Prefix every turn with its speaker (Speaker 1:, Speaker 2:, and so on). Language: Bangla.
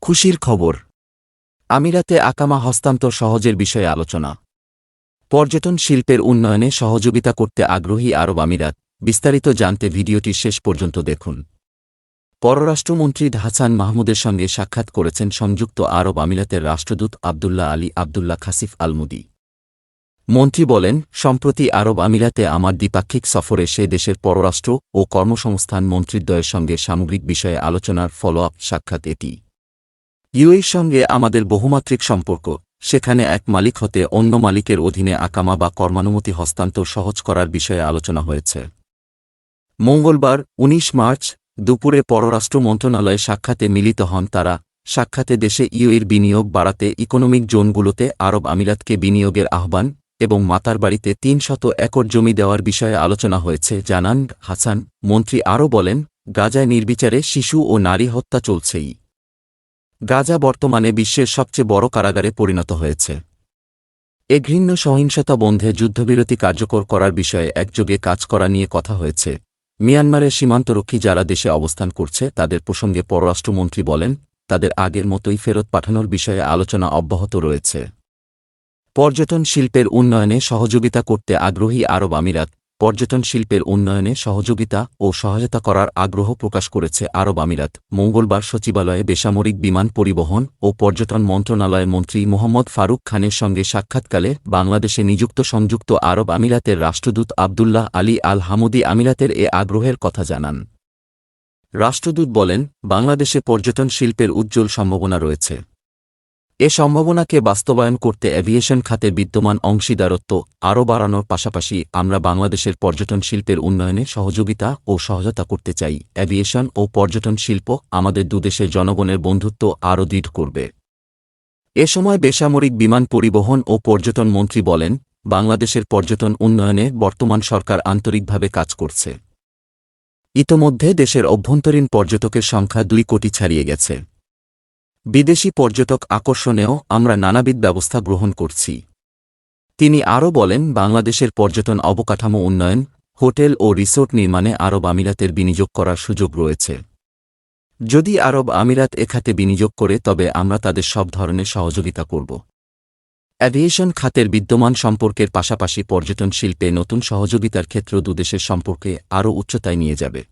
Speaker 1: খুশির খবর, আমিরাতে আকামা হস্তান্তর সহজের বিষয়ে আলোচনা। পর্যটন শিল্পের উন্নয়নে সহযোগিতা করতে আগ্রহী আরব আমিরাত। বিস্তারিত জানতে ভিডিওটি শেষ পর্যন্ত দেখুন। পররাষ্ট্রমন্ত্রী হাসান মাহমুদের সঙ্গে সাক্ষাৎ করেছেন সংযুক্ত আরব আমিরাতের রাষ্ট্রদূত আবদুল্লাহ আলী আবদুল্লাহ খাসিফ আলমুদি। মন্ত্রী বলেন, সম্প্রতি আরব আমিরাতে আমার দ্বিপাক্ষিক সফরে সে দেশের পররাষ্ট্র ও কর্মসংস্থান মন্ত্রীদ্বয়ের সঙ্গে সামগ্রিক বিষয়ে আলোচনার ফলো-আপ সাক্ষাৎ এটি। ইউএইর সঙ্গে আমাদের বহুমাত্রিক সম্পর্ক, সেখানে এক মালিক হতে অন্য মালিকের অধীনে আকামা বা কর্মানুমতি হস্তান্তর সহজ করার বিষয়ে আলোচনা হয়েছে। মঙ্গলবার ১৯ মার্চ দুপুরে পররাষ্ট্র মন্ত্রণালয়ে সাক্ষাতে মিলিত হন তারা। সাক্ষাতে দেশে ইউএইর বিনিয়োগ বাড়াতে ইকোনমিক জোনগুলোতে আরব আমিরাতকে বিনিয়োগের আহ্বান এবং মাতারবাড়িতে ৩০০ একর জমি দেওয়ার বিষয়ে আলোচনা হয়েছে জানান হাসান। মন্ত্রী আরও বলেন, গাজায় নির্বিচারে শিশু ও নারী হত্যা চলছেই। গাজা বর্তমানে বিশ্বের সবচেয়ে বড় কারাগারে পরিণত হয়েছে। এ ঘৃণ্য সহিংসতা বন্ধে যুদ্ধবিরতি কার্যকর করার বিষয়ে একযোগে কাজ করা নিয়ে কথা হয়েছে। মিয়ানমারের সীমান্তরক্ষী যারা দেশে অবস্থান করছে তাদের প্রসঙ্গে পররাষ্ট্রমন্ত্রী বলেন, তাদের আগের মতোই ফেরত পাঠানোর বিষয়ে আলোচনা অব্যাহত রয়েছে। পর্যটন শিল্পের উন্নয়নে সহযোগিতা করতে আগ্রহী আরব আমিরাত। পর্যটন শিল্পের উন্নয়নে সহযোগিতা ও সহায়তা করার আগ্রহ প্রকাশ করেছে আরব আমিরাত। মঙ্গলবার সচিবালয়ে বেসামরিক বিমান পরিবহন ও পর্যটন মন্ত্রণালয়ের মন্ত্রী মোহাম্মদ ফারুক খানের সঙ্গে সাক্ষাৎকালে বাংলাদেশে নিযুক্ত সংযুক্ত আরব আমিরাতের রাষ্ট্রদূত আবদুল্লাহ আলী আল হামুদি আমিরাতের এ আগ্রহের কথা জানান। রাষ্ট্রদূত বলেন, বাংলাদেশে পর্যটন শিল্পের উজ্জ্বল সম্ভাবনা রয়েছে। এ সম্ভাবনাকে বাস্তবায়ন করতে এভিয়েশন খাতের বিদ্যমান অংশীদারত্ব আরও বাড়ানোর পাশাপাশি আমরা বাংলাদেশের পর্যটন শিল্পের উন্নয়নে সহযোগিতা ও সহায়তা করতে চাই। এভিয়েশন ও পর্যটন শিল্প আমাদের দুদেশের জনগণের বন্ধুত্ব আরও দৃঢ় করবে। এ সময় বেসামরিক বিমান পরিবহন ও পর্যটন মন্ত্রী বলেন, বাংলাদেশের পর্যটন উন্নয়নে বর্তমান সরকার আন্তরিকভাবে কাজ করছে। ইতোমধ্যে দেশের অভ্যন্তরীণ পর্যটকের সংখ্যা ২ কোটি ছাড়িয়ে গেছে। বিদেশি পর্যটক আকর্ষণেও আমরা নানাবিধ ব্যবস্থা গ্রহণ করছি। তিনি আরও বলেন, বাংলাদেশের পর্যটন অবকাঠামো উন্নয়ন, হোটেল ও রিসোর্ট নির্মাণে আরব আমিরাতের বিনিয়োগ করার সুযোগ রয়েছে। যদি আরব আমিরাত এ খাতে বিনিয়োগ করে তবে আমরা তাদের সব ধরনের সহযোগিতা করব। অ্যাভিয়েশন খাতের বিদ্যমান সম্পর্কের পাশাপাশি পর্যটন শিল্পে নতুন সহযোগিতার ক্ষেত্র দুদেশের সম্পর্কে আরও উচ্চতায় নিয়ে যাবে।